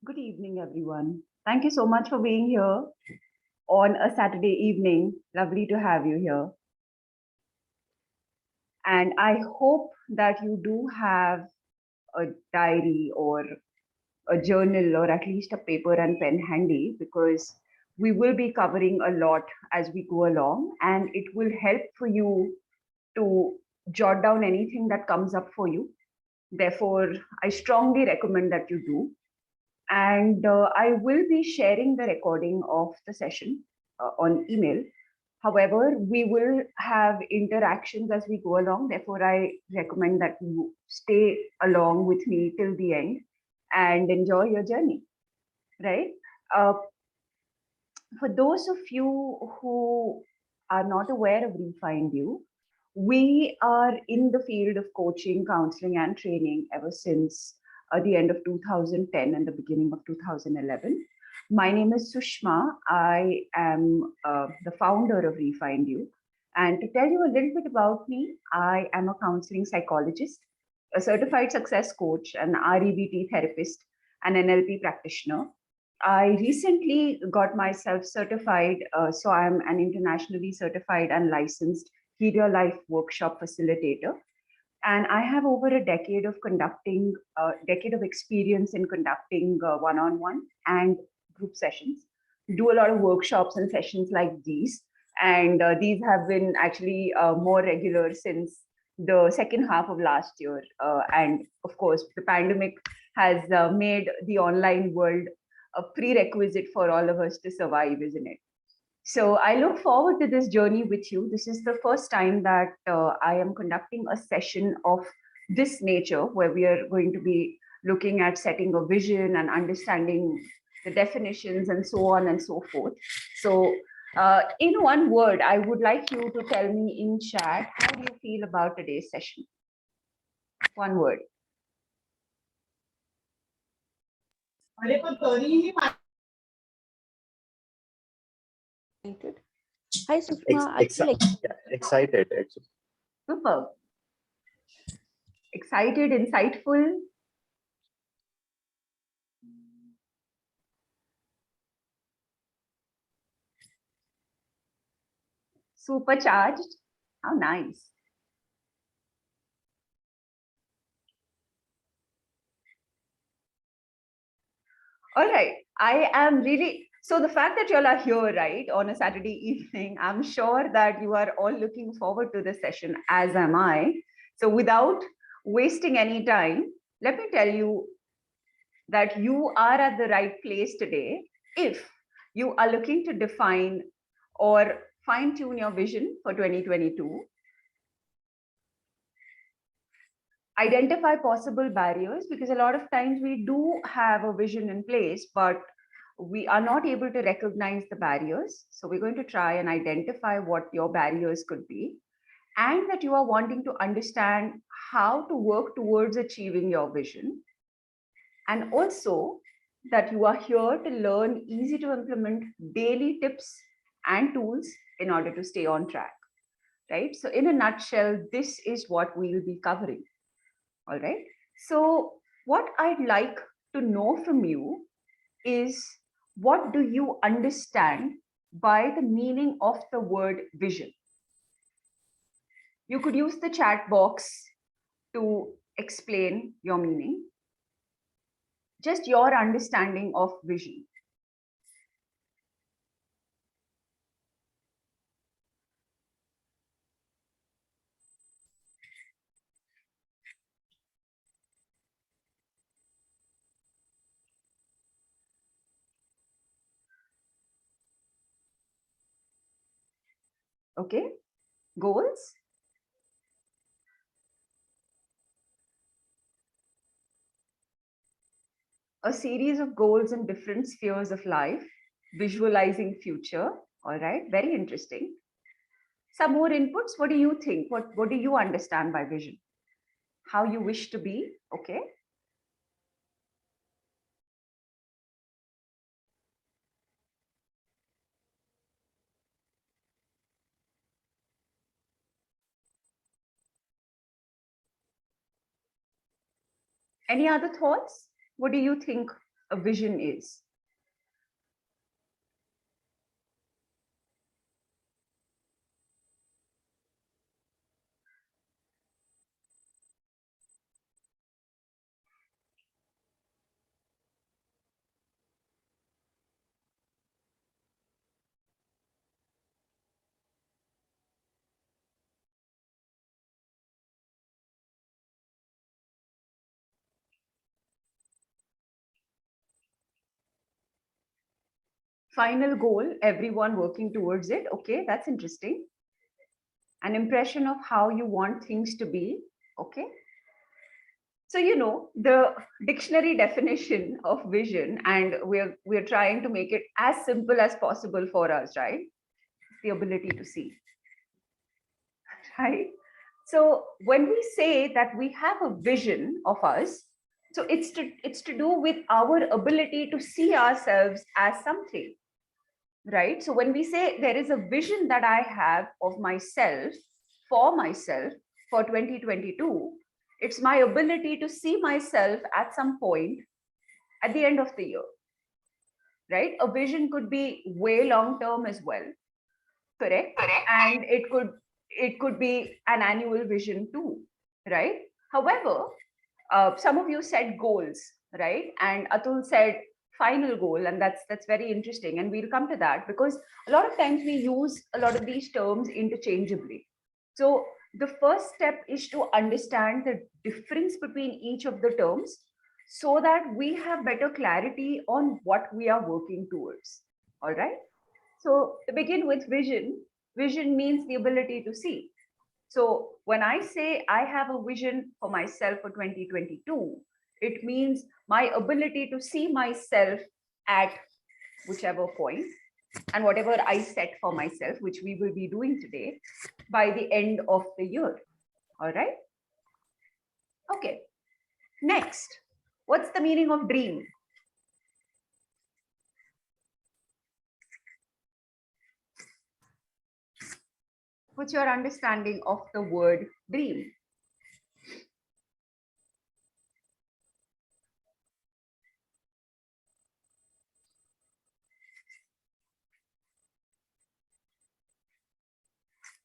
Good evening, everyone. Thank you so much for being here on a Saturday evening. Lovely to have you here. And I hope that you do have a diary or a journal or at least a paper and pen handy because we will be covering a lot as we go along and it will help for you to jot down anything that comes up for you. Therefore, I strongly recommend that you do. And I will be sharing the recording of the session on email. However, we will have interactions as we go along. Therefore, I recommend that you stay along with me till the end and enjoy your journey, right? Uh, for those of you who are not aware of Refind You, we are in the field of coaching, counseling, and training ever since the end of 2010 and the beginning of 2011. My name is Sushma. I am the founder of Refind You. And to tell you a little bit about me, I am a counseling psychologist, a certified success coach, an REBT therapist, and an NLP practitioner. I recently got myself certified, so I'm an internationally certified and licensed Media Life workshop facilitator. And I have over a decade of experience in conducting one-on-one and group sessions. Do a lot of workshops and sessions like these. And these have been actually more regular since the second half of last year. And of course, the pandemic has made the online world a prerequisite for all of us to survive, isn't it? So I look forward to this journey with you. This is the first time that I am conducting a session of this nature where we are going to be looking at setting a vision and understanding the definitions and so on and so forth. So in one word, I would like you to tell me in chat, how do you feel about today's session? One word. Hi, Sushma. I feel Excited, actually. Super. Excited, insightful. Supercharged. How nice. All right. I am really so the fact that you all are here, right, on a Saturday evening, I'm sure that you are all looking forward to this session, as am I. So without wasting any time, let me tell you that you are at the right place today if you are looking to define or fine tune your vision for 2022. Identify possible barriers, because a lot of times we do have a vision in place, but we are not able to recognize the barriers. So we're going to try and identify what your barriers could be, and that you are wanting to understand how to work towards achieving your vision. And also that you are here to learn easy to implement daily tips and tools in order to stay on track, right? So in a nutshell, this is what we will be covering. All right. So what I'd like to know from you is, what do you understand by the meaning of the word vision? You could use the chat box to explain your meaning, just your understanding of vision. Okay, goals. A series of goals in different spheres of life, visualizing future. All right, very interesting. Some more inputs. What do you think? What do you understand by vision? How you wish to be? Okay. Any other thoughts? What do you think a vision is? Final goal, everyone working towards it. Okay, that's interesting. An impression of how you want things to be. Okay. So, the dictionary definition of vision, and we're trying to make it as simple as possible for us, right? The ability to see, right? So when we say that we have a vision of us, so it's to do with our ability to see ourselves as something, right? So when we say there is a vision that I have of myself for 2022, it's my ability to see myself at some point at the end of the year, right? A vision could be way long term as well, correct? And it could be an annual vision too, right? However, some of you set goals, right? And Atul said final goal, and that's very interesting. And we'll come to that because a lot of times we use a lot of these terms interchangeably. So the first step is to understand the difference between each of the terms so that we have better clarity on what we are working towards. All right. So to begin with vision, vision means the ability to see. So when I say I have a vision for myself for 2022, it means my ability to see myself at whichever point and whatever I set for myself, which we will be doing today, by the end of the year. All right. Okay. Next, what's the meaning of dream? What's your understanding of the word dream?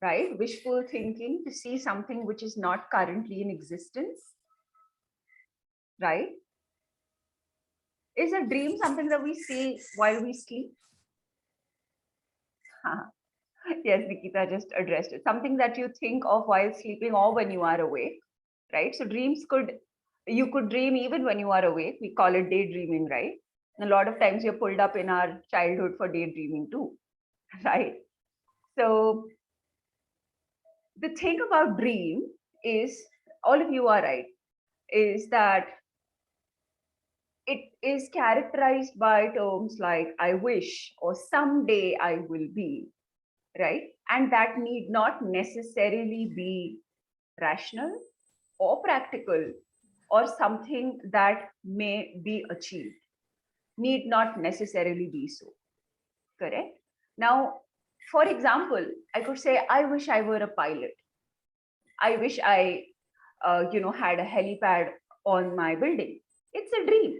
Right? Wishful thinking, to see something which is not currently in existence, right? Is a dream something that we see while we sleep? Yes, Nikita just addressed it. Something that you think of while sleeping or when you are awake, right? So you could dream even when you are awake. We call it daydreaming, right? And a lot of times you're pulled up in our childhood for daydreaming too, right? So the thing about dream is, all of you are right, is that it is characterized by terms like I wish or someday I will be, right? And that need not necessarily be rational or practical or something that may be achieved, need not necessarily be so, correct? Now, for example, I could say, I wish I were a pilot. I wish I, had a helipad on my building. It's a dream,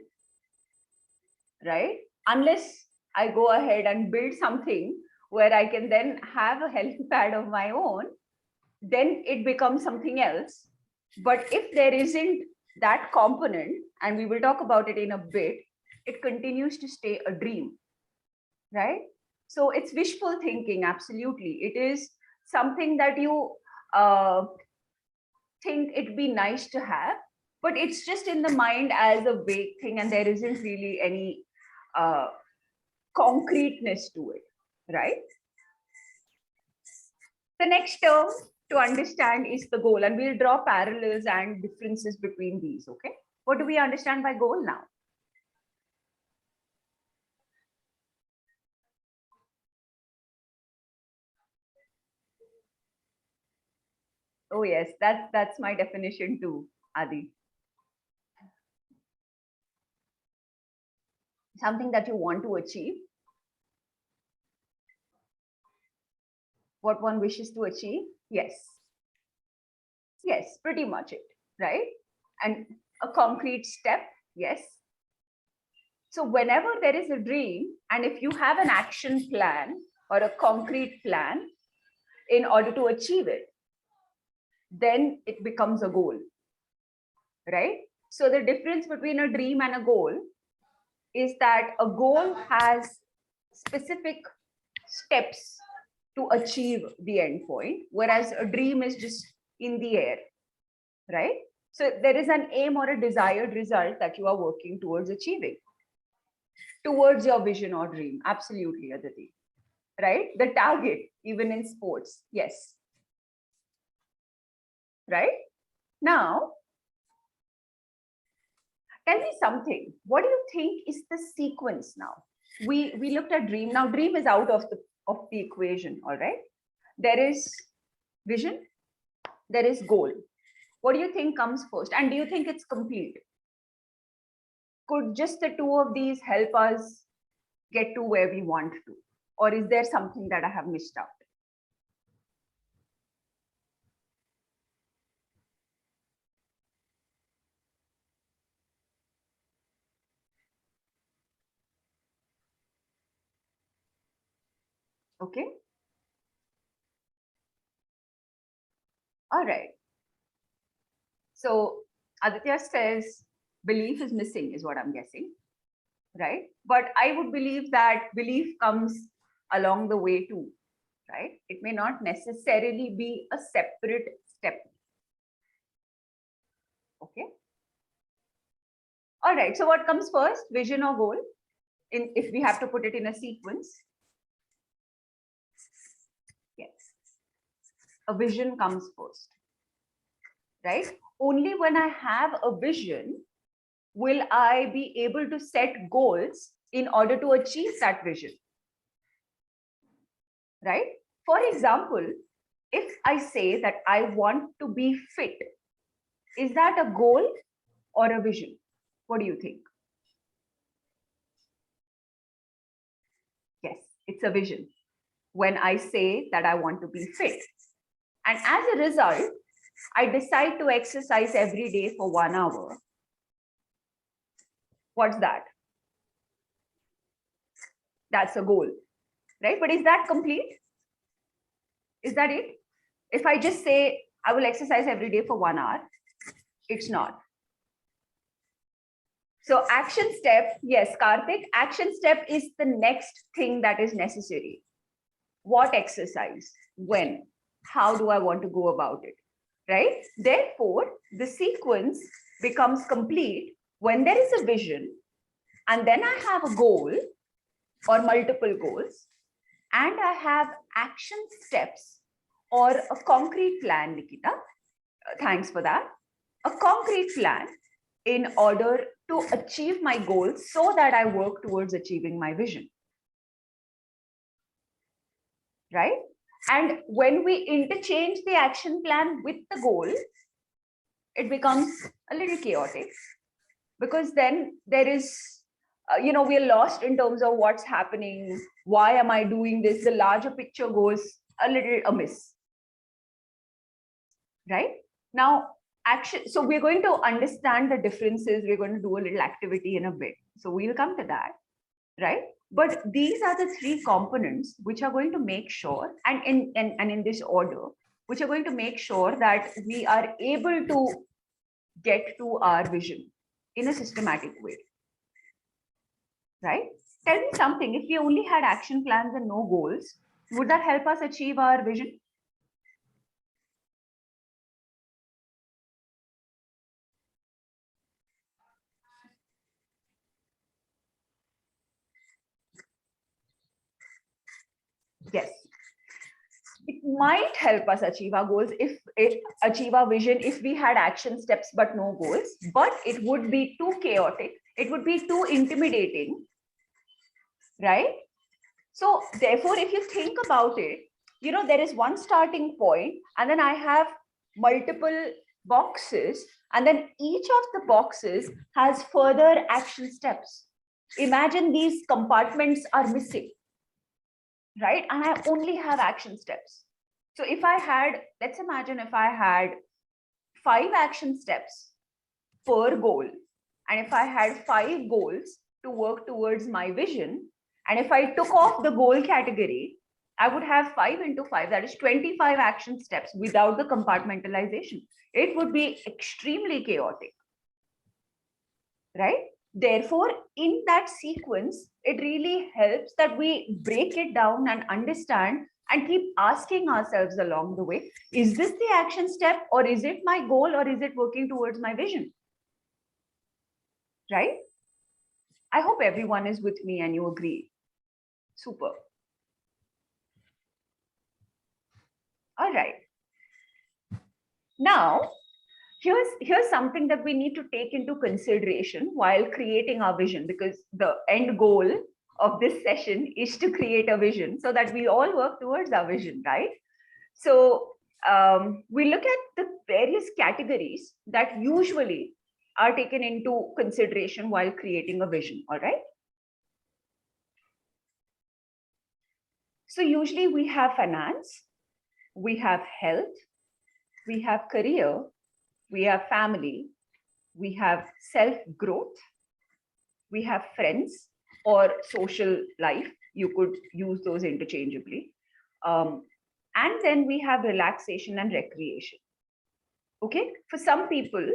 right? Unless I go ahead and build something where I can then have a helipad of my own, then it becomes something else. But if there isn't that component, and we will talk about it in a bit, it continues to stay a dream, right? So it's wishful thinking, absolutely. It is something that you think it'd be nice to have, but it's just in the mind as a vague thing, and there isn't really any uh, concreteness to it, right? The next term to understand is the goal, and we'll draw parallels and differences between these, okay? What do we understand by goal now? Oh yes, that's my definition too, Adi. Something that you want to achieve, what one wishes to achieve. Yes, pretty much it, right? And a concrete step, yes. So whenever there is a dream, and if you have an action plan or a concrete plan in order to achieve it, then it becomes a goal, right? So the difference between a dream and a goal is that a goal has specific steps to achieve the end point, whereas a dream is just in the air, right? So there is an aim or a desired result that you are working towards achieving, towards your vision or dream. Absolutely, Aditi. Right? The target, even in sports. Yes. Right? Now, tell me something. What do you think is the sequence now? We looked at dream. Now, dream is out of the equation, all right? There is vision, there is goal. What do you think comes first? And do you think it's complete? Could just the two of these help us get to where we want to? Or is there something that I have missed out? Okay. All right. So Aditya says belief is missing, is what I'm guessing, right? But I would believe that belief comes along the way too, right? It may not necessarily be a separate step. Okay. All right. So what comes first, vision or goal? If we have to put it in a sequence. Yes. A vision comes first, right? Only when I have a vision will I be able to set goals in order to achieve that vision, right? For example, if I say that I want to be fit, is that a goal or a vision? What do you think? Yes, it's a vision. When I say that I want to be fit. And as a result, I decide to exercise every day for 1 hour. What's that? That's a goal, right? But is that complete? Is that it? If I just say I will exercise every day for 1 hour, it's not. So action step, yes, Karthik, action step is the next thing that is necessary. What exercise? When? How do I want to go about it? Right? Therefore, the sequence becomes complete when there is a vision, and then I have a goal or multiple goals, and I have action steps or a concrete plan, Nikita. Thanks for that. A concrete plan in order to achieve my goals so that I work towards achieving my vision. Right? And when we interchange the action plan with the goal, it becomes a little chaotic, because then there is, we are lost in terms of what's happening. Why am I doing this? The larger picture goes a little amiss. Right? Now, action. So we're going to understand the differences. We're going to do a little activity in a bit. So we'll come to that. Right? But these are the three components which are going to make sure, and in this order, which are going to make sure that we are able to get to our vision in a systematic way. Right? Tell me something, if we only had action plans and no goals, would that help us achieve our vision? Yes. It might help us achieve our goals, achieve our vision, if we had action steps but no goals, but it would be too chaotic. It would be too intimidating, right? So therefore, if you think about it, there is one starting point, and then I have multiple boxes, and then each of the boxes has further action steps. Imagine these compartments are missing, right? And I only have action steps. So if I had, let's imagine if I had 5 action steps per goal, and if I had 5 goals, to work towards my vision. And if I took off the goal category, I would have 5 into 5, that is 25 action steps without the compartmentalization. It would be extremely chaotic, right? Therefore, in that sequence, it really helps that we break it down and understand and keep asking ourselves along the way, is this the action step, or is it my goal, or is it working towards my vision? Right? I hope everyone is with me and you agree. Super. All right. Now, here's something that we need to take into consideration while creating our vision, because the end goal of this session is to create a vision so that we all work towards our vision, right? So we look at the various categories that usually are taken into consideration while creating a vision, all right? So usually we have finance, we have health, we have career, we have family, we have self-growth, we have friends or social life. You could use those interchangeably. And then we have relaxation and recreation. Okay, for some people,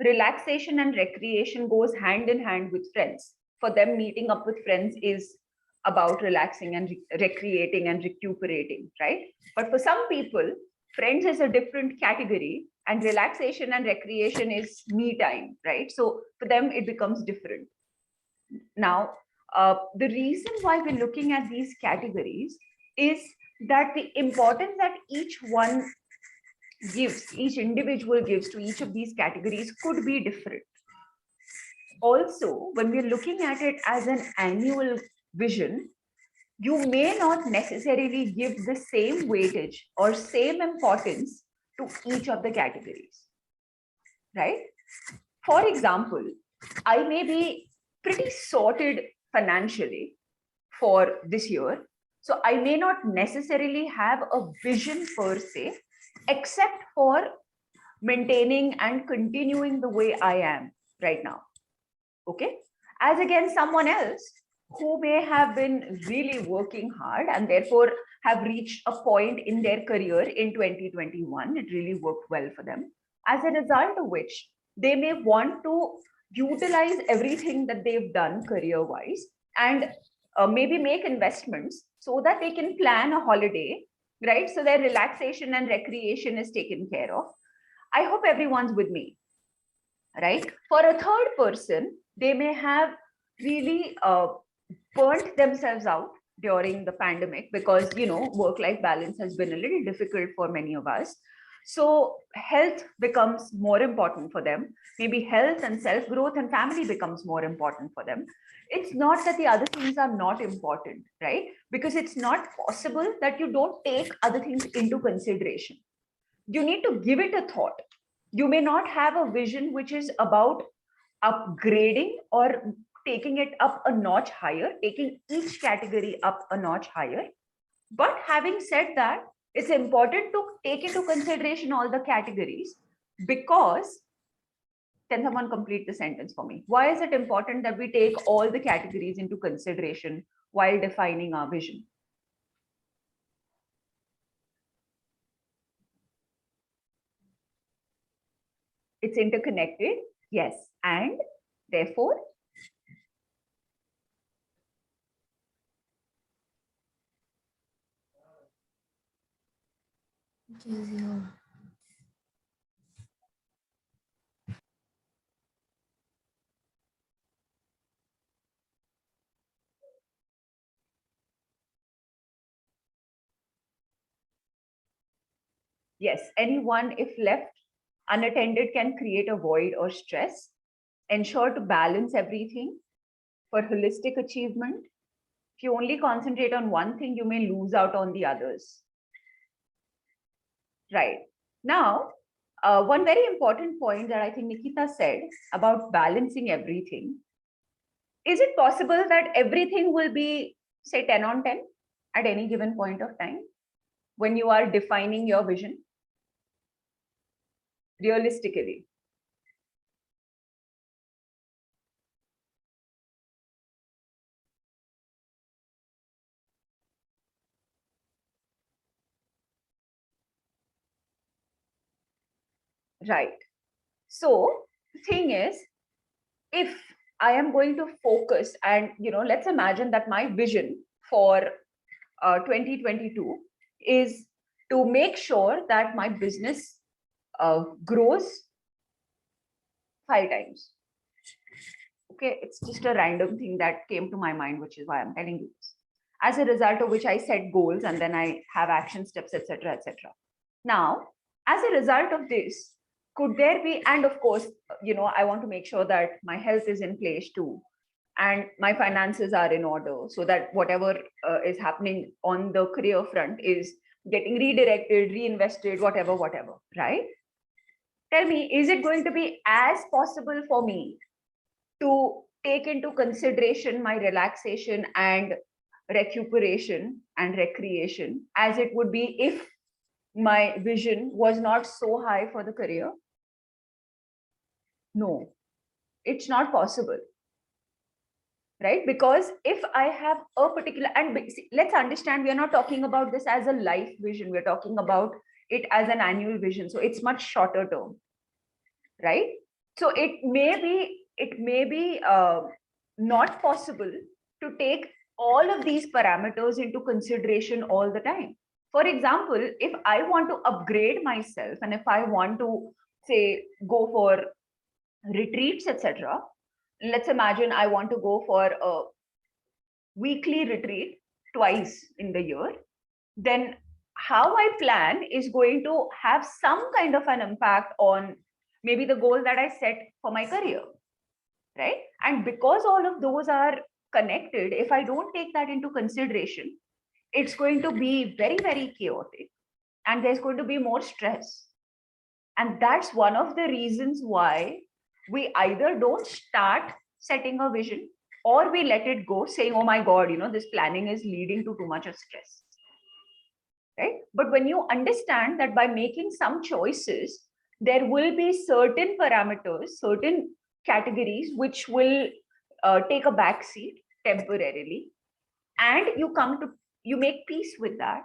relaxation and recreation goes hand in hand with friends. For them, meeting up with friends is about relaxing and recreating and recuperating, right? But for some people, friends is a different category, and relaxation and recreation is me time, right? So for them, it becomes different. Now, the reason why we're looking at these categories is that the importance that each one gives, each individual gives to each of these categories could be different. Also, when we're looking at it as an annual vision, you may not necessarily give the same weightage or same importance to each of the categories, right? For example, I may be pretty sorted financially for this year, so I may not necessarily have a vision per se, except for maintaining and continuing the way I am right now. Okay. As against someone else who may have been really working hard and therefore have reached a point in their career in 2021, it really worked well for them. As a result of which, they may want to utilize everything that they've done career wise and maybe make investments so that they can plan a holiday, right? So their relaxation and recreation is taken care of. I hope everyone's with me, right? For a third person, they may have really burnt themselves out during the pandemic because, work-life balance has been a little difficult for many of us. So health becomes more important for them. Maybe health and self-growth and family becomes more important for them. It's not that the other things are not important, right? Because it's not possible that you don't take other things into consideration. You need to give it a thought. You may not have a vision which is about upgrading or taking it up a notch higher, taking each category up a notch higher. But having said that, it's important to take into consideration all the categories, because, can someone complete the sentence for me? Why is it important that we take all the categories into consideration while defining our vision? It's interconnected, yes, and therefore yes, anyone, if left unattended, can create a void or stress. Ensure to balance everything for holistic achievement. If you only concentrate on one thing, you may lose out on the others. Right. Now, one very important point that I think Nikita said about balancing everything. Is it possible that everything will be, say, 10 on 10 at any given point of time when you are defining your vision? Realistically. Right. So the thing is, if I am going to focus and, let's imagine that my vision for 2022 is to make sure that my business grows 5 times. Okay, it's just a random thing that came to my mind, which is why I'm telling you this. As a result of which I set goals and then I have action steps, etc., etc. Now, as a result of this, could there be, and of course, I want to make sure that my health is in place too, and my finances are in order, so that whatever is happening on the career front is getting redirected, reinvested, whatever, right? Tell me, is it going to be as possible for me to take into consideration my relaxation and recuperation and recreation as it would be if my vision was not so high for the career? No, it's not possible, right? Because if I have a particular, and let's understand, we are not talking about this as a life vision, we're talking about it as an annual vision, so it's much shorter term, right? So it may be not possible to take all of these parameters into consideration all the time. For example, if I want to upgrade myself and if I want to say go for retreats, etc., let's imagine I want to go for a weekly retreat twice in the year, then how I plan is going to have some kind of an impact on maybe the goal that I set for my career, right? And because all of those are connected, if I don't take that into consideration, it's going to be very, very chaotic and there's going to be more stress. And that's one of the reasons why we either don't start setting a vision or we let it go saying, oh my God, this planning is leading to too much of stress. Right? But when you understand that by making some choices, there will be certain parameters, certain categories which will take a back seat temporarily, and you make peace with that,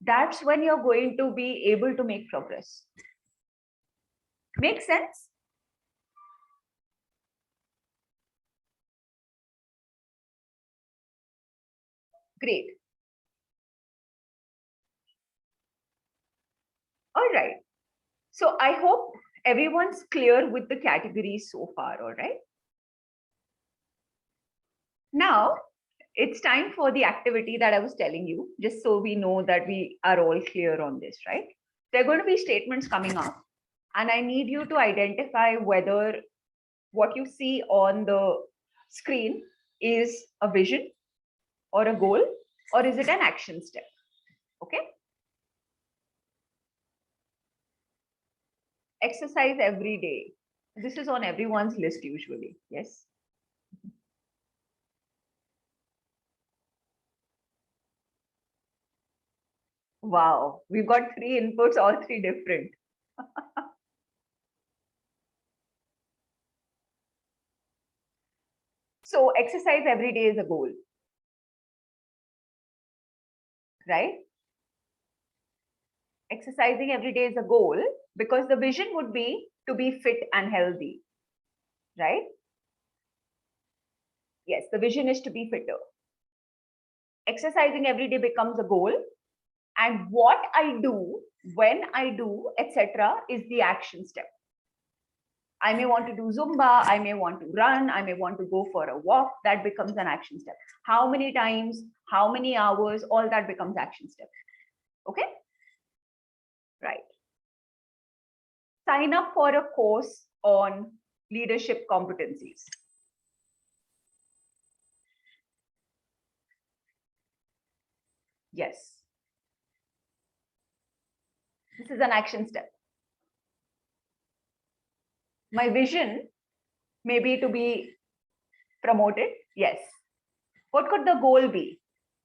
that's when you're going to be able to make progress. Make sense? Great. All right. So I hope everyone's clear with the categories so far, all right? Now, it's time for the activity that I was telling you, just so we know that we are all clear on this, right? There are going to be statements coming up, and I need you to identify whether what you see on the screen is a vision or a goal, or is it an action step? Okay? Exercise every day. This is on everyone's list usually, yes? Wow, we've got 3 inputs, all 3 different. So exercise every day is a goal, right? Exercising every day is a goal because the vision would be to be fit and healthy, right? Yes, the vision is to be fitter. Exercising every day becomes a goal, and what I do, when I do, etc., is the action step. I may want to do Zumba, I may want to run, I may want to go for a walk. That becomes an action step. How many times, how many hours, all that becomes action step. Okay? Right. Sign up for a course on leadership competencies. Yes. This is an action step. My vision may be to be promoted. Yes. What could the goal be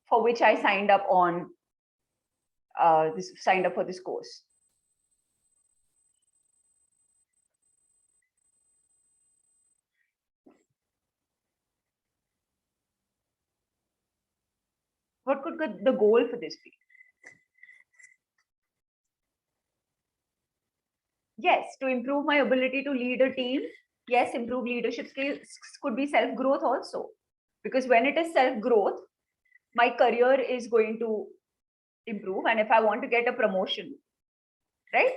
for which I signed up on signed up for this course? What could the goal for this be? Yes, to improve my ability to lead a team. Yes, improve leadership skills could be self-growth also. Because when it is self-growth, my career is going to improve. And if I want to get a promotion, right?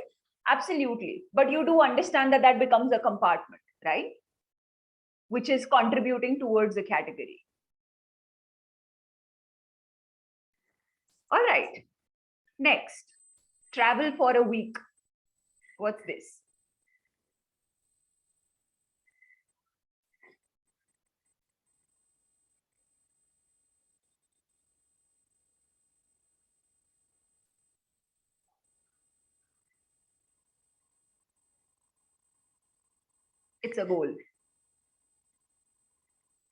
Absolutely. But you do understand that that becomes a compartment, right? Which is contributing towards the category. All right. Next, travel for a week. What's this? It's a goal,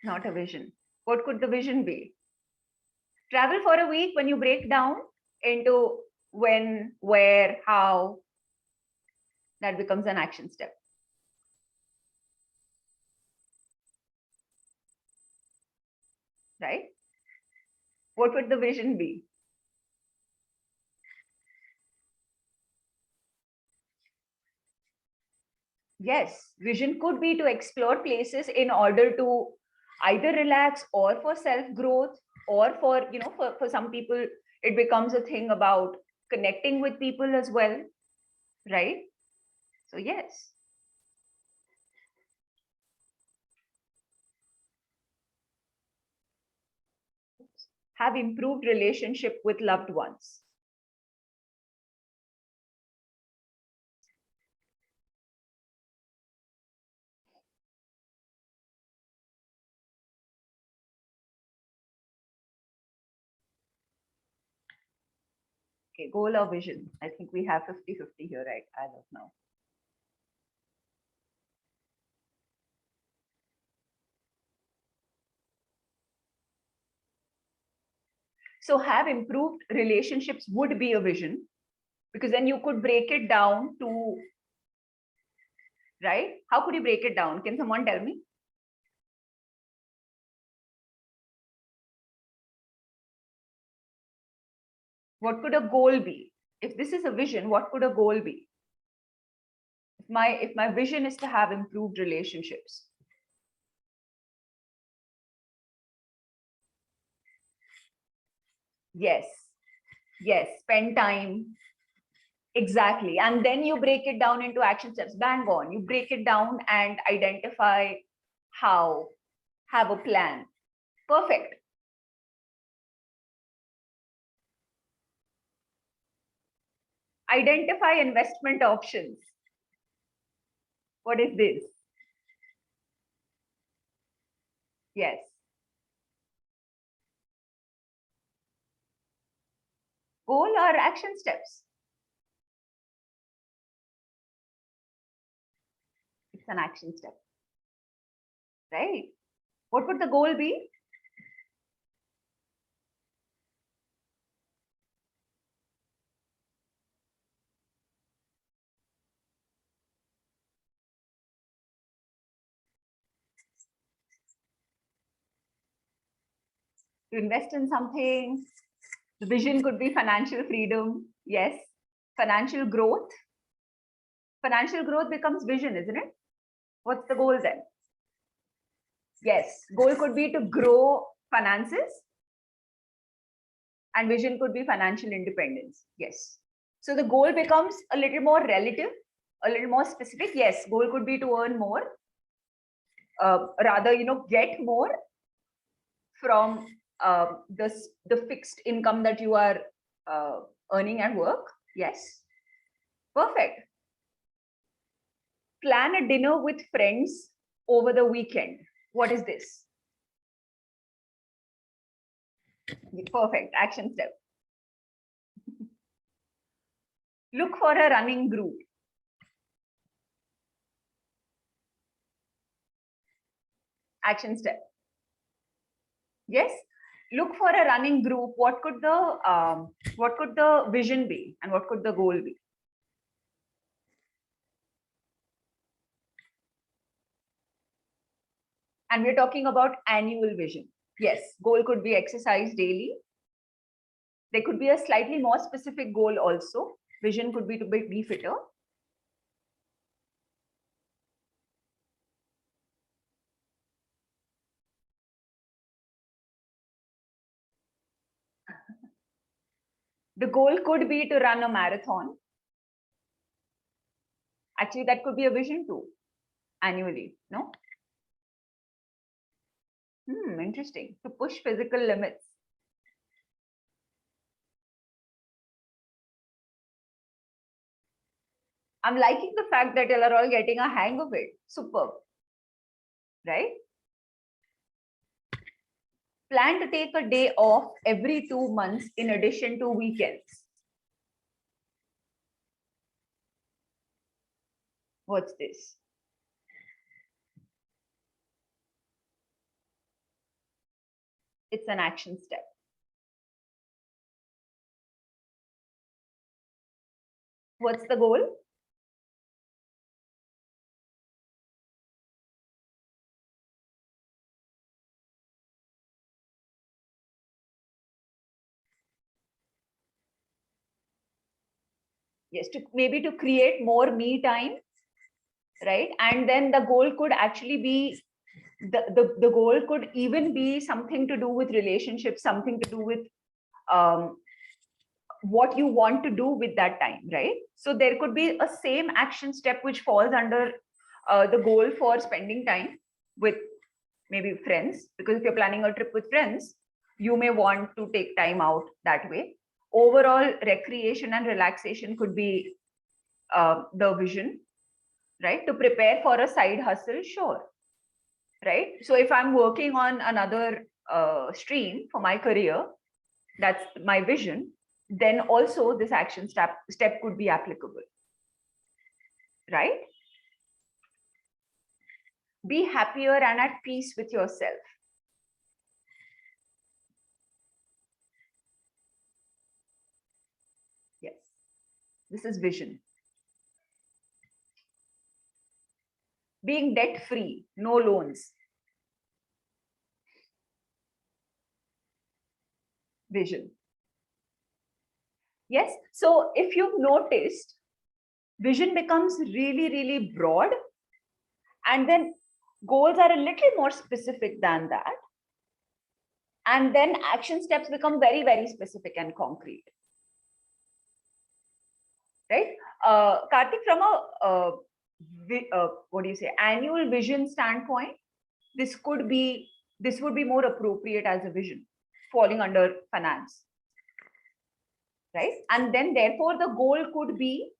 not a vision. What could the vision be? Travel for a week, when you break down into when, where, how, that becomes an action step. Right? What would the vision be? Yes, vision could be to explore places in order to either relax or for self-growth, or for, for some people, it becomes a thing about connecting with people as well, right? So yes. Have improved relationship with loved ones. Okay, goal or vision. I think we have 50-50 here, right, as of now. So have improved relationships would be a vision, because then you could break it down to, right? How could you break it down? Can someone tell me? What could a goal be? If this is a vision, what could a goal be? If my vision is to have improved relationships. Yes. Yes. Spend time. Exactly. And then you break it down into action steps. Bang on. You break it down and identify how, have a plan. Perfect. Identify investment options. What is this? Yes. Goal or action steps? It's an action step, right? What would the goal be? To invest in something. The vision could be financial freedom. Yes. Financial growth. Financial growth becomes vision, isn't it? What's the goal then? Yes. Goal could be to grow finances, and vision could be financial independence. Yes. So the goal becomes a little more relative, a little more specific. Yes. Goal could be to earn more, rather, get more from the fixed income that you are earning at work. Yes. Perfect. Plan a dinner with friends over the weekend. What is this? Perfect. Action step. Look for a running group. Action step. Yes. Look for a running group. What could the vision be, and what could the goal be? And we're talking about annual vision. Yes. Goal could be exercise daily. There could be a slightly more specific goal also. Vision could be to be fitter. The goal could be to run a marathon. Actually, that could be a vision too, annually, no? Interesting. To push physical limits. I'm liking the fact that you are all getting a hang of it. Superb. Right? Plan to take a day off every 2 months in addition to weekends. What's this? It's an action step. What's the goal? Yes, to maybe to create more me time, right? And then the goal could actually be the goal could even be something to do with relationships, something to do with what you want to do with that time, right? So there could be a same action step which falls under the goal for spending time with maybe friends, because if you're planning a trip with friends, you may want to take time out that way. Overall recreation and relaxation could be the vision, right? To prepare for a side hustle, sure, right? So if I'm working on another stream for my career, that's my vision, then also this action step could be applicable, right? Be happier and at peace with yourself. Yes, this is vision. Being debt free, no loans. Vision. Yes, so if you've noticed, vision becomes really, really broad, and then goals are a little more specific than that. And then action steps become very, very specific and concrete. Right? Karthik, from a what do you say, annual vision standpoint, this would be more appropriate as a vision, falling under finance. Right? And then therefore the goal could be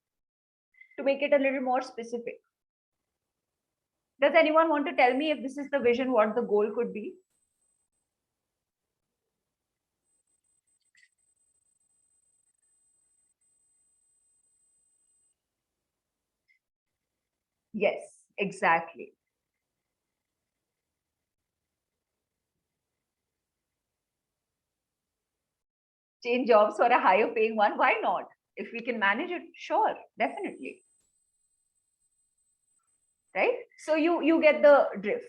to make it a little more specific. Does anyone want to tell me, if this is the vision, what the goal could be? Yes, exactly. Change jobs for a higher paying one. Why not? If we can manage it, sure, definitely. Right? So you get the drift.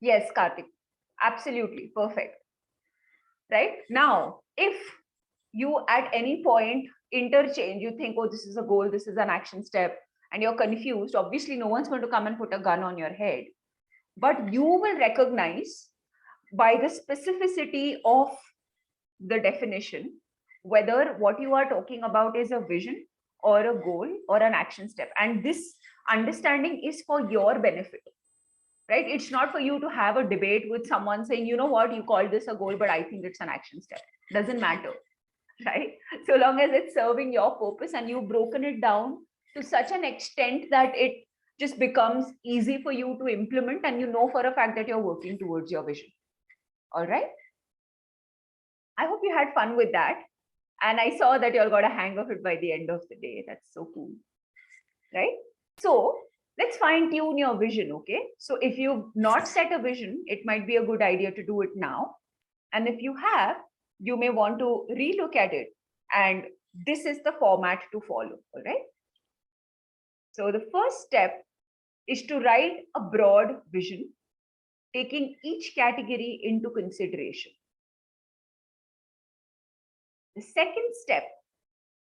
Yes, Karthik, absolutely perfect. Right? Now, if you at any point interchange, you think, oh, this is a goal, this is an action step, and you're confused, obviously no one's going to come and put a gun on your head. But you will recognize by the specificity of the definition whether what you are talking about is a vision or a goal or an action step. And this understanding is for your benefit, right? It's not for you to have a debate with someone saying, you know what, you called this a goal, but I think it's an action step. Doesn't matter, right? So long as it's serving your purpose and you've broken it down to such an extent that it just becomes easy for you to implement, and you know for a fact that you're working towards your vision. All right. I hope you had fun with that. And I saw that you all got a hang of it by the end of the day. That's so cool. Right? So let's fine tune your vision. Okay. So if you've not set a vision, it might be a good idea to do it now. And if you have, you may want to relook at it. And this is the format to follow. All right. So the first step is to write a broad vision, taking each category into consideration. The second step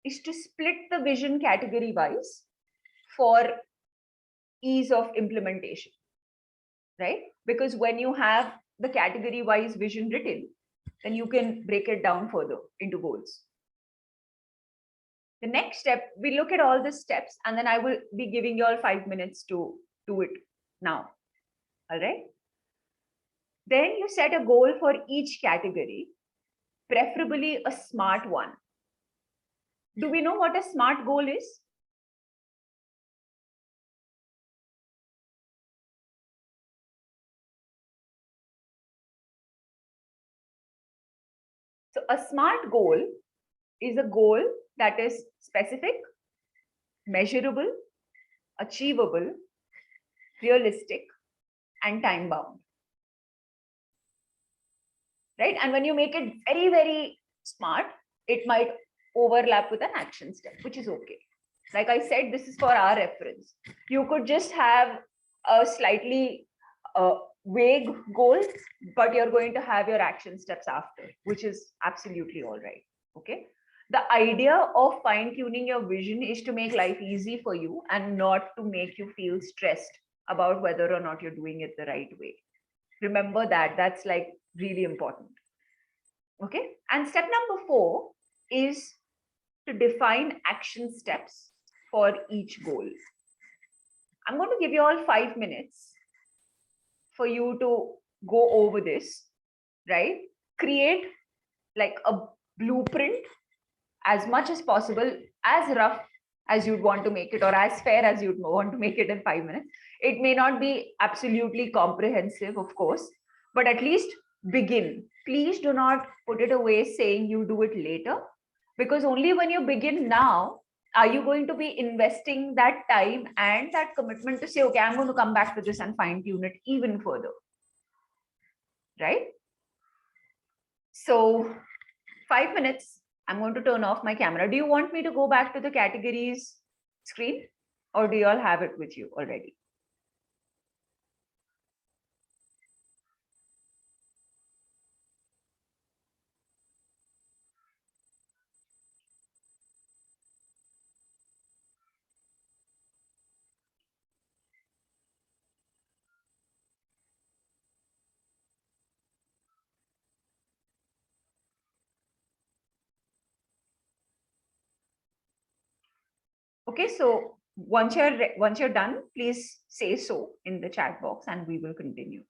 is to split the vision category wise for ease of implementation, right? Because when you have the category wise vision written, then you can break it down further into goals. The next step, we look at all the steps, and then I will be giving you all 5 minutes to do it now. All right. Then you set a goal for each category, preferably a smart one. Do we know what a smart goal is? So a smart goal is a goal that is specific, measurable, achievable, realistic, and time bound. Right? And when you make it very, very smart, it might overlap with an action step, which is okay. Like I said, this is for our reference. You could just have a slightly vague goal, but you're going to have your action steps after, which is absolutely all right. Okay. The idea of fine tuning your vision is to make life easy for you and not to make you feel stressed about whether or not you're doing it the right way. Remember that. That's like really important. Okay. And step number 4 is to define action steps for each goal. I'm going to give you all 5 minutes for you to go over this, right? Create like a blueprint as much as possible, as rough as you'd want to make it, or as fair as you'd want to make it in 5 minutes. It may not be absolutely comprehensive, of course, but at least begin. Please do not put it away saying you do it later, because only when you begin now are you going to be investing that time and that commitment to say, okay, I'm going to come back to this and fine tune it even further. Right? So 5 minutes, I'm going to turn off my camera. Do you want me to go back to the categories screen, or do you all have it with you already? Okay, so once you're done, please say so in the chat box and we will continue.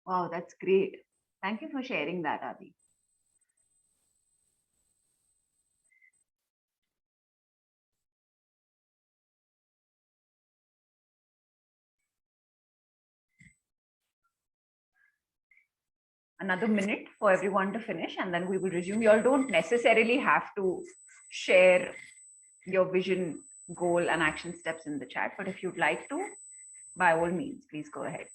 Wow, that's great. Thank you for sharing that, Adi. Another minute for everyone to finish, and then we will resume. You all don't necessarily have to share your vision, goal, and action steps in the chat, but if you'd like to, by all means, please go ahead.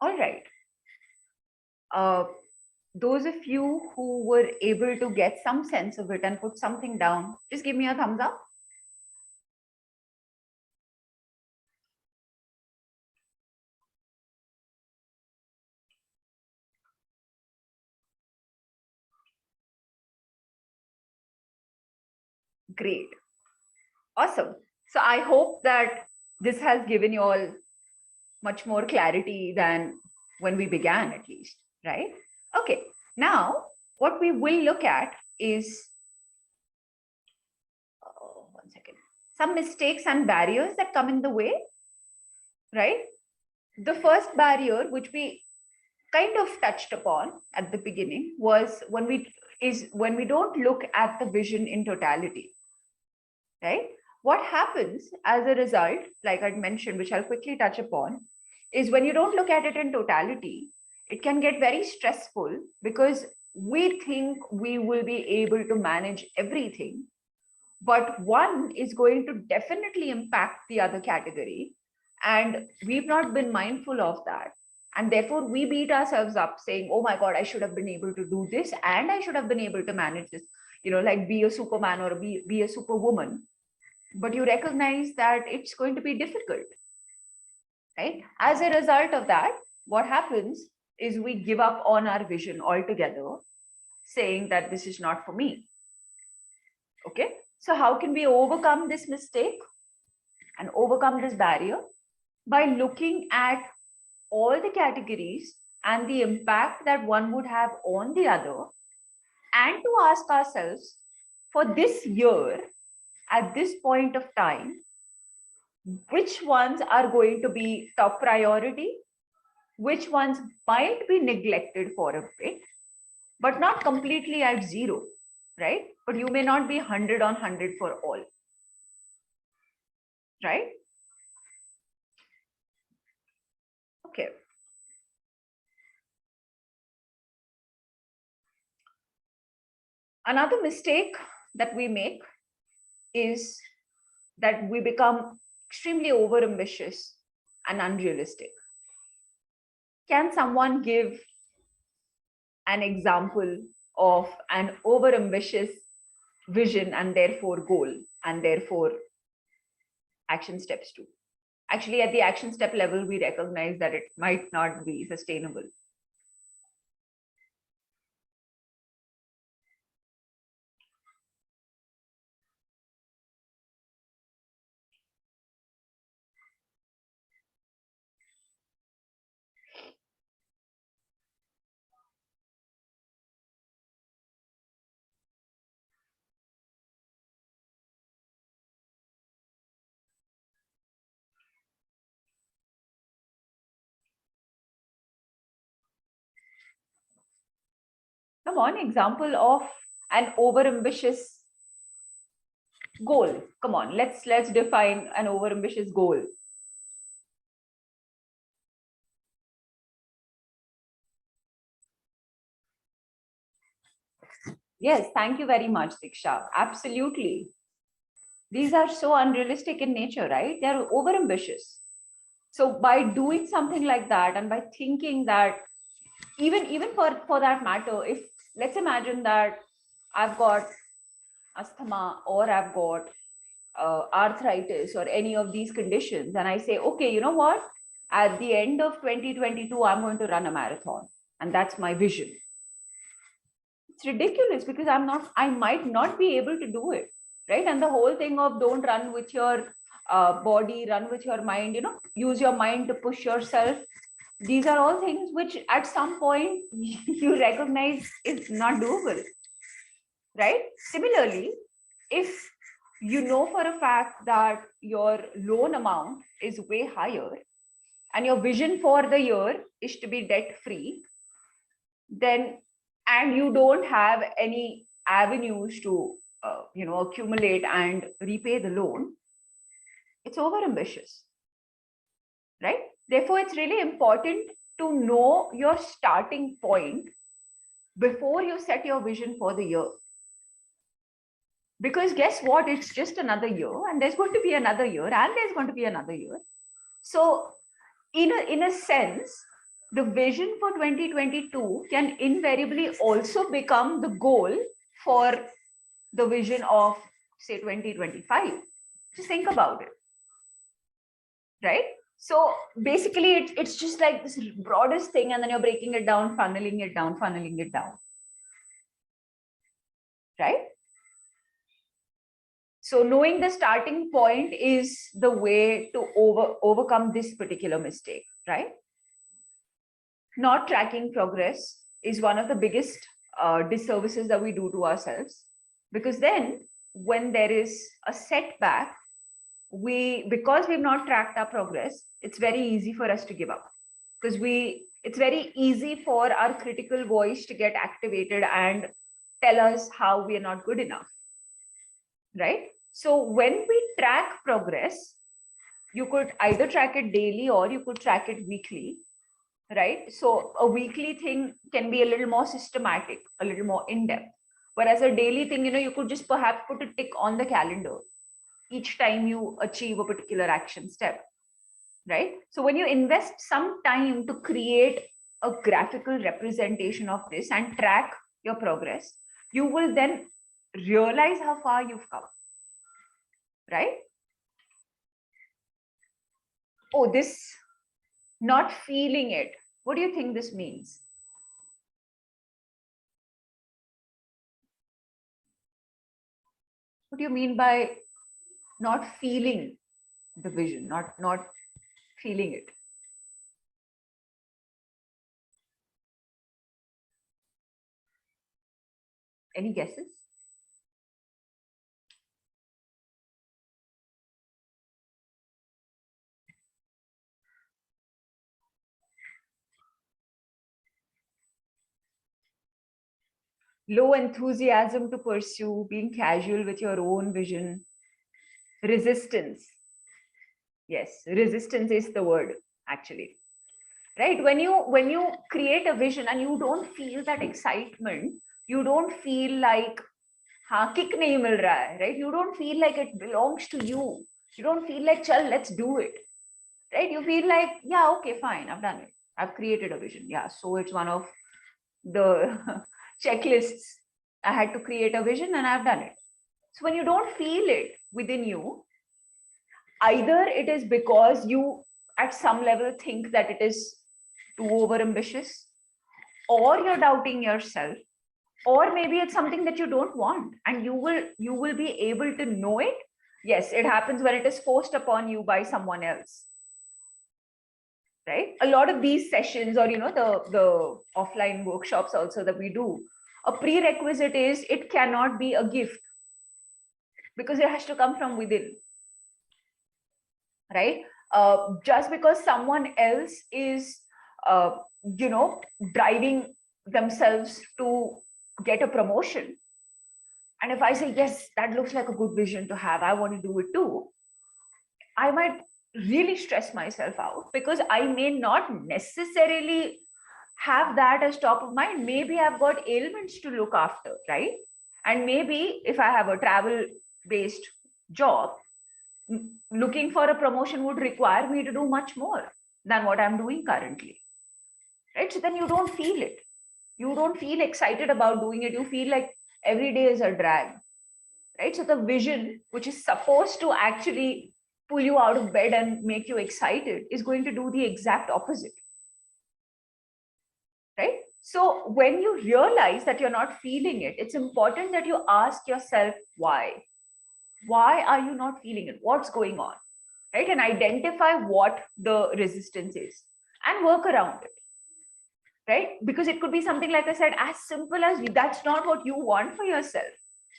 All right. Those of you who were able to get some sense of it and put something down, just give me a thumbs up. Great. Awesome. So I hope that this has given you all much more clarity than when we began, at least, right? Okay. Now, what we will look at is, one second, some mistakes and barriers that come in the way, right? The first barrier, which we kind of touched upon at the beginning, was when we don't look at the vision in totality, right? What happens as a result, like I mentioned, which I'll quickly touch upon, is when you don't look at it in totality, it can get very stressful because we think we will be able to manage everything, but one is going to definitely impact the other category. And we've not been mindful of that. And therefore, we beat ourselves up saying, oh my God, I should have been able to do this and I should have been able to manage this, like be a Superman or be a Superwoman. But you recognize that it's going to be difficult, right? As a result of that, what happens is we give up on our vision altogether, saying that this is not for me. Okay, so how can we overcome this mistake and overcome this barrier? By looking at all the categories and the impact that one would have on the other, and to ask ourselves, for this year, at this point of time, which ones are going to be top priority, which ones might be neglected for a bit, but not completely at zero, right? But you may not be 100 on 100 for all, right? Okay. Another mistake that we make is that we become extremely overambitious and unrealistic. Can someone give an example of an overambitious vision and therefore goal and therefore action steps too? Actually, at the action step level, we recognize that it might not be sustainable. Come on, example of an overambitious goal. Come on, let's define an overambitious goal. Yes, thank you very much, Diksha. Absolutely. these are so unrealistic in nature, right? They're overambitious. So by doing something like that, and by thinking that, even for that matter, if let's imagine that I've got asthma or I've got arthritis or any of these conditions, and I say, okay, you know what? At the end of 2022, I'm going to run a marathon, and that's my vision. It's ridiculous because I might not be able to do it, right? And the whole thing of don't run with your body, run with your mind, use your mind to push yourself. These are all things which at some point you recognize is not doable, right? Similarly, if you know for a fact that your loan amount is way higher and your vision for the year is to be debt free, then, and you don't have any avenues to accumulate and repay the loan, it's over ambitious, right? Therefore, it's really important to know your starting point before you set your vision for the year. Because guess what? It's just another year, and there's going to be another year, and there's going to be another year. So, in a sense, the vision for 2022 can invariably also become the goal for the vision of, say, 2025. Just think about it, right? So basically, it's just like this broadest thing, and then you're breaking it down, funneling it down, right? So knowing the starting point is the way to overcome this particular mistake, right? Not tracking progress is one of the biggest disservices that we do to ourselves, because then when there is a setback, because we've not tracked our progress, it's very easy for us to give up, because it's very easy for our critical voice to get activated and tell us how we are not good enough, right? So when we track progress, you could either track it daily or you could track it weekly, right? So a weekly thing can be a little more systematic, a little more in-depth. Whereas a daily thing, you could just perhaps put a tick on the calendar each time you achieve a particular action step, right? So when you invest some time to create a graphical representation of this and track your progress, you will then realize how far you've come, right? Oh, this not feeling it. What do you think this means? What do you mean by not feeling the vision, not feeling it? Any guesses? Low enthusiasm to pursue, being casual with your own vision, resistance. Yes, resistance is the word, actually. Right? When you create a vision and you don't feel that excitement, you don't feel like kick nahi mil raha hai, right? You don't feel like it belongs to you. You don't feel like, chal, let's do it. Right? You feel like, yeah, okay, fine, I've done it. I've created a vision. Yeah, so it's one of the checklists. I had to create a vision and I've done it. So when you don't feel it within you, either it is because you at some level think that it is too overambitious, or you're doubting yourself, or maybe it's something that you don't want, and you will be able to know it. Yes, it happens when it is forced upon you by someone else, right? A lot of these sessions, or the offline workshops also that we do, a prerequisite is it cannot be a gift, because it has to come from within, right? Just because someone else is driving themselves to get a promotion, and if I say, yes, that looks like a good vision to have, I want to do it too, I might really stress myself out, because I may not necessarily have that as top of mind. Maybe I've got ailments to look after, right? And maybe if I have a travel based job, looking for a promotion would require me to do much more than what I'm doing currently. Right? So then you don't feel it. You don't feel excited about doing it. You feel like every day is a drag. Right? So the vision, which is supposed to actually pull you out of bed and make you excited, is going to do the exact opposite. Right? So when you realize that you're not feeling it, it's important that you ask yourself why. Why are you not feeling it? What's going on? Right? And identify what the resistance is and work around it. Right? Because it could be something, like I said, as simple as that's not what you want for yourself.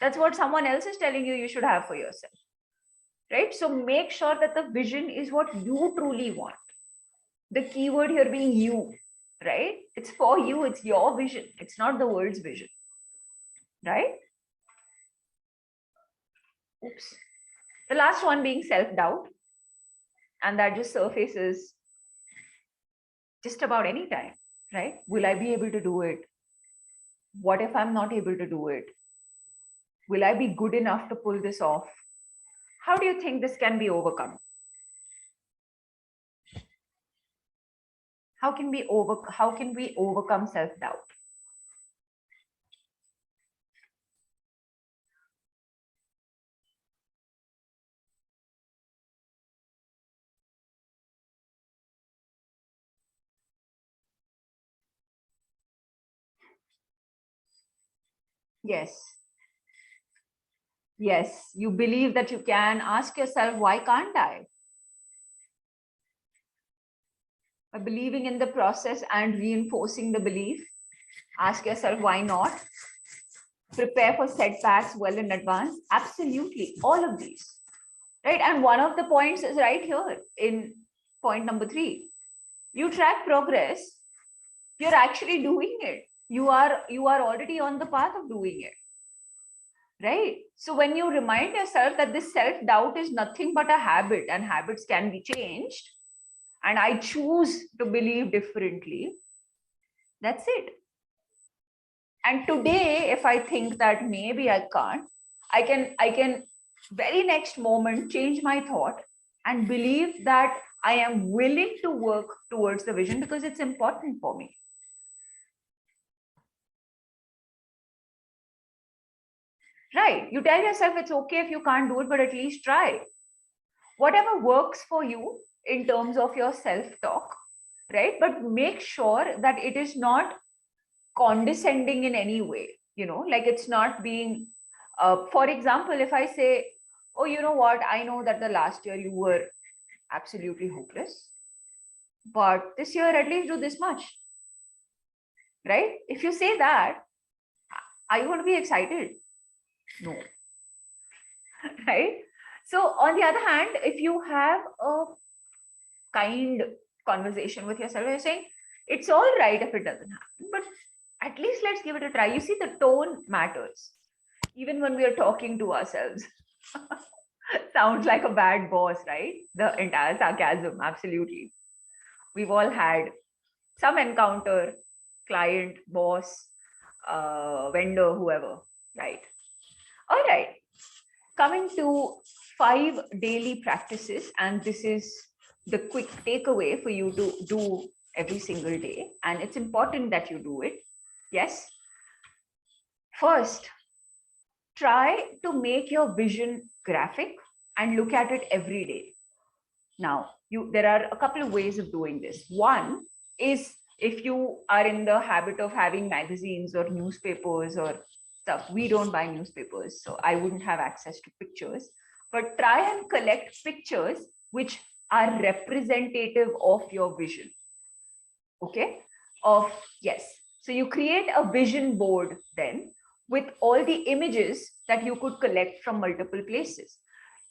That's what someone else is telling you should have for yourself. Right? So make sure that the vision is what you truly want. The keyword here being you, right? It's for you, it's your vision. It's not the world's vision. Right? Oops. The last one being self-doubt. And that just surfaces just about any time, right? Will I be able to do it? What if I'm not able to do it? Will I be good enough to pull this off? How do you think this can be overcome? How can we overcome self-doubt? Yes. Yes, you believe that you can. Ask yourself, why can't I? By believing in the process and reinforcing the belief, ask yourself, why not? Prepare for setbacks well in advance. Absolutely, all of these. Right? And one of the points is right here in point number 3. You track progress, you're actually doing it. You are already on the path of doing it. Right? So when you remind yourself that this self-doubt is nothing but a habit and habits can be changed, and I choose to believe differently, that's it. And today, if I think that maybe I can't, I can very next moment change my thought and believe that I am willing to work towards the vision because it's important for me. Right? You tell yourself it's okay if you can't do it, but at least try. Whatever works for you in terms of your self-talk, right? But make sure that it is not condescending in any way, like it's not being, for example, if I say, oh, you know what, I know that the last year you were absolutely hopeless, but this year at least do this much, right? If you say that, are you going to be excited? No. Right? So on the other hand, if you have a kind conversation with yourself, you're saying it's all right if it doesn't happen, but at least let's give it a try. You see, the tone matters even when we are talking to ourselves. Sounds like a bad boss, right? The entire sarcasm, absolutely. We've all had some encounter, client, boss, vendor, whoever, right? All right. Coming to 5 daily practices, and this is the quick takeaway for you to do every single day, and it's important that you do it. Yes. First, try to make your vision graphic and look at it every day. Now, there are a couple of ways of doing this. One is, if you are in the habit of having magazines or newspapers or stuff, we don't buy newspapers, so I wouldn't have access to pictures, but try and collect pictures which are representative of your vision. Okay? Yes. So you create a vision board then with all the images that you could collect from multiple places.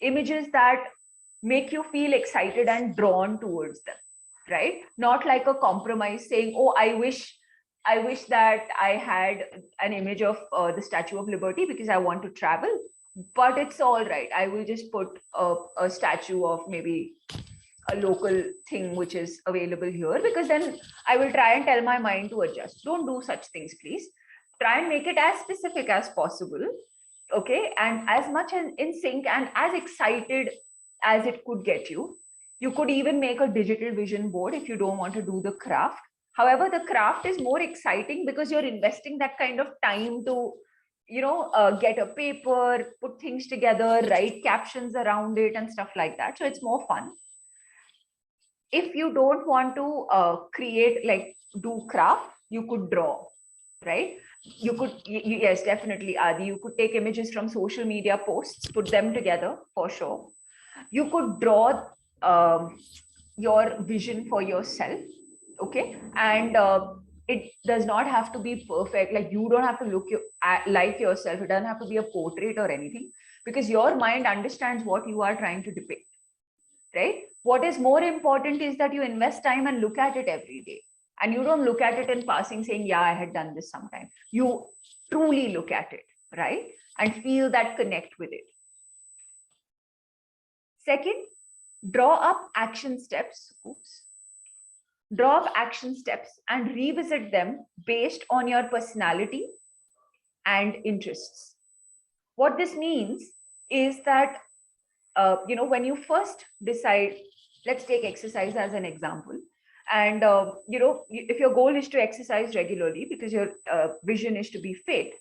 Images that make you feel excited and drawn towards them, right? Not like a compromise saying, oh, I wish that I had an image of the Statue of Liberty because I want to travel, but it's all right. I will just put a statue of maybe a local thing which is available here, because then I will try and tell my mind to adjust. Don't do such things, please. Try and make it as specific as possible. okay, and as much in sync and as excited as it could get you. You could even make a digital vision board if you don't want to do the craft. However, the craft is more exciting because you're investing that kind of time to, get a paper, put things together, write captions around it and stuff like that. So it's more fun. If you don't want to create, like do craft, you could draw, right? You could, yes, definitely, Adi, you could take images from social media posts, put them together for sure. You could draw your vision for yourself, okay? And it does not have to be perfect. Like you don't have to look like yourself. It doesn't have to be a portrait or anything, because your mind understands what you are trying to depict, right? What is more important is that you invest time and look at it every day. And you don't look at it in passing saying, yeah, I had done this sometime. You truly look at it, right? And feel that connect with it. Second, draw up action steps. Oops. Draw up action steps and revisit them based on your personality and interests. What this means is that, when you first decide, let's take exercise as an example. And, if your goal is to exercise regularly because your vision is to be fit,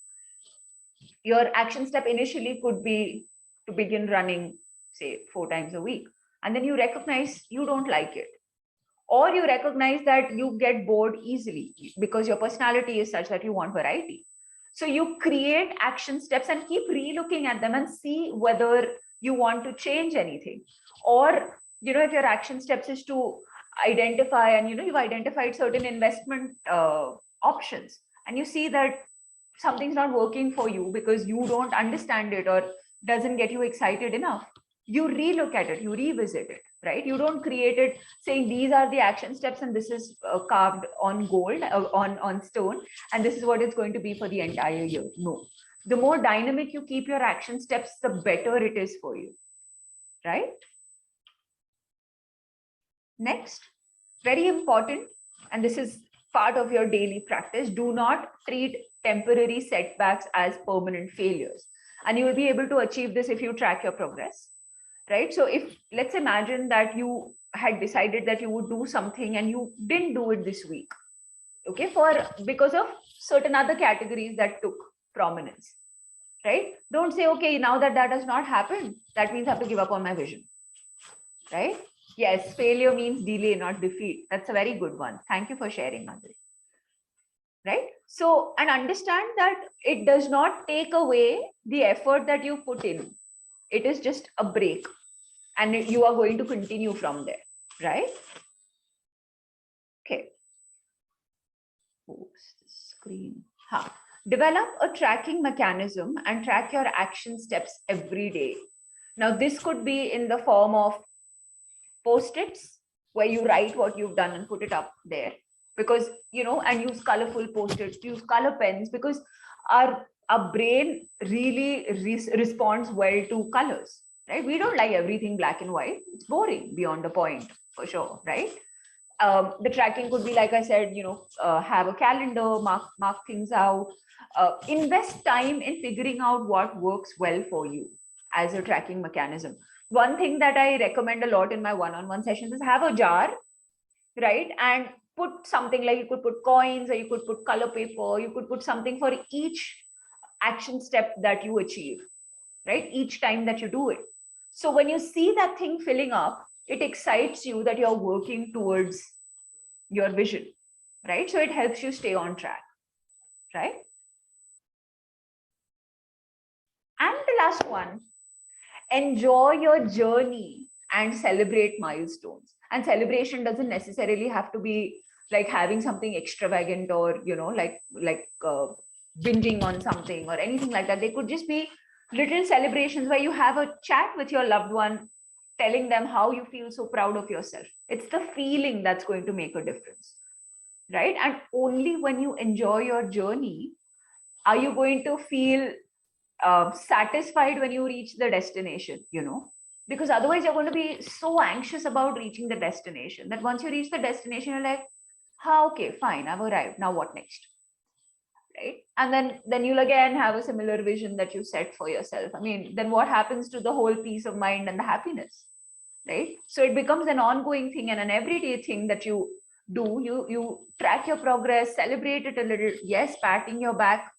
your action step initially could be to begin running, say 4 times a week. And then you recognize you don't like it. Or you recognize that you get bored easily because your personality is such that you want variety. So you create action steps and keep re-looking at them and see whether you want to change anything. Or, if your action steps is to identify, and, you've identified certain investment options, and you see that something's not working for you because you don't understand it or doesn't get you excited enough, you relook at it, you revisit it, right? You don't create it saying these are the action steps and this is carved on gold, on stone, and this is what it's going to be for the entire year. No. The more dynamic you keep your action steps, the better it is for you, right? Next, very important, and this is part of your daily practice, do not treat temporary setbacks as permanent failures. And you will be able to achieve this if you track your progress, right? So if, let's imagine that you had decided that you would do something and you didn't do it this week, okay, because of certain other categories that took prominence, right? Don't say, okay, now that has not happened, that means I have to give up on my vision, right? Yes, failure means delay, not defeat. That's a very good one. Thank you for sharing, Madhuri. Right? So, and understand that it does not take away the effort that you put in. It is just a break, and you are going to continue from there, right? Okay. Oops, the screen. Develop a tracking mechanism and track your action steps every day. Now, this could be in the form of post-its where you write what you've done and put it up there, because, and use colorful post-its, use color pens, because our brain really responds well to colors, right? We don't like everything black and white. It's boring beyond the point, for sure, right? The tracking could be, like I said, have a calendar, mark things out, invest time in figuring out what works well for you as a tracking mechanism. One thing that I recommend a lot in my one-on-one sessions is have a jar, right? And put something, like you could put coins, or you could put color paper, you could put something for each action step that you achieve, right? Each time that you do it. So when you see that thing filling up, it excites you that you're working towards your vision, right? So it helps you stay on track, right? And the last one, enjoy your journey and celebrate milestones. And celebration doesn't necessarily have to be like having something extravagant or, binging on something or anything like that. They could just be little celebrations where you have a chat with your loved one, telling them how you feel so proud of yourself. It's the feeling that's going to make a difference, right? And only when you enjoy your journey are you going to feel satisfied when you reach the destination, because otherwise you're going to be so anxious about reaching the destination that once you reach the destination, you're like, okay, fine, I've arrived. Now what next? right? And then you'll again have a similar vision that you set for yourself. I mean, then what happens to the whole peace of mind and the happiness, right? So it becomes an ongoing thing and an everyday thing that you do. You track your progress, celebrate it a little. Yes, patting your back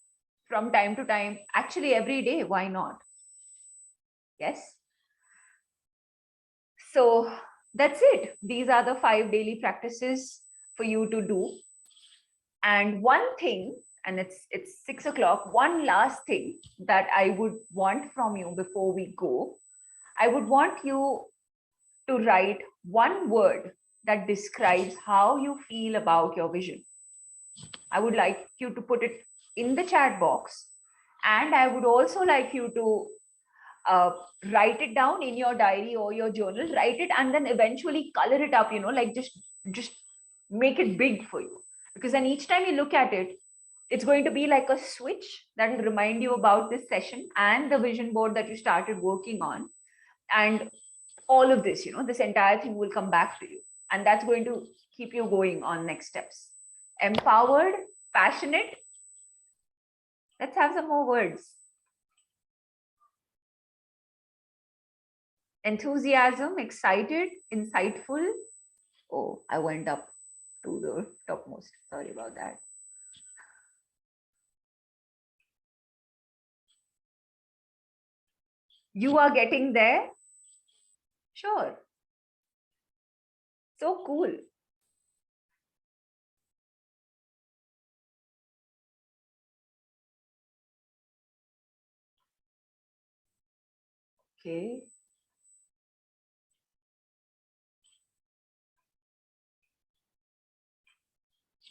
from time to time, actually every day, why not? Yes. So that's it. These are the 5 daily practices for you to do. And one thing, and it's 6 o'clock, one last thing that I would want from you before we go, I would want you to write one word that describes how you feel about your vision. I would like you to put it in the chat box, and I would also like you to write it down in your diary or your journal, write it and then eventually color it up, like just make it big for you, because then each time you look at it, it's going to be like a switch that will remind you about this session and the vision board that you started working on. And all of this, this entire thing will come back to you, and that's going to keep you going on next steps. Empowered, passionate. Let's have some more words. Enthusiasm, excited, insightful. Oh, I went up to the topmost. Sorry about that. You are getting there? Sure. So cool. Okay.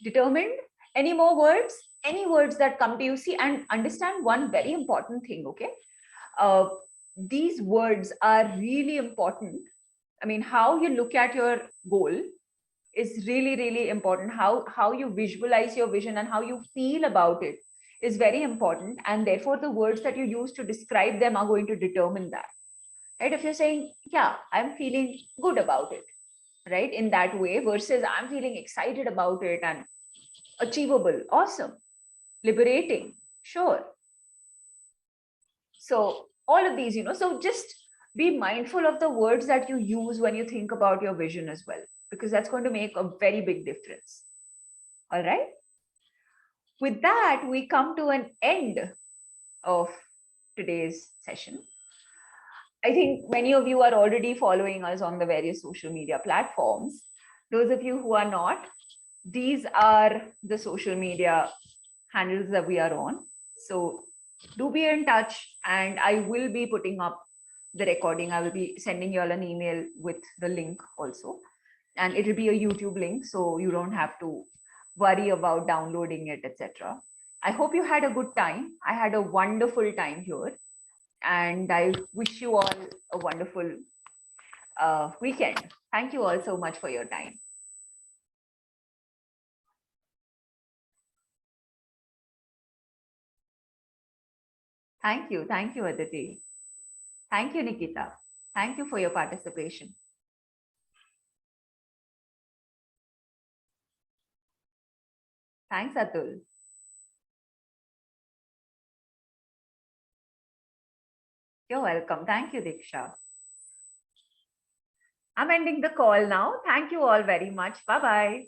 Determined. Any more words? Any words that come to you? See, and understand one very important thing, okay? These words are really important. I mean, how you look at your goal is really, really important. How you visualize your vision and how you feel about it is very important. And therefore, the words that you use to describe them are going to determine that. Right? If you're saying, yeah, I'm feeling good about it, right? In that way, versus I'm feeling excited about it and achievable, awesome, liberating, sure. So all of these, so just be mindful of the words that you use when you think about your vision as well, because that's going to make a very big difference. All right. With that, we come to an end of today's session. I think many of you are already following us on the various social media platforms. Those of you who are not, these are the social media handles that we are on. So do be in touch, and I will be putting up the recording. I will be sending you all an email with the link also, and it will be a YouTube link, so you don't have to worry about downloading it, etc. I hope you had a good time. I had a wonderful time here, and I wish you all a wonderful weekend. Thank you all so much for your time. Thank you, Aditi. Thank you, Nikita. Thank you for your participation. Thanks, Atul. You're welcome. Thank you, Diksha. I'm ending the call now. Thank you all very much. Bye-bye.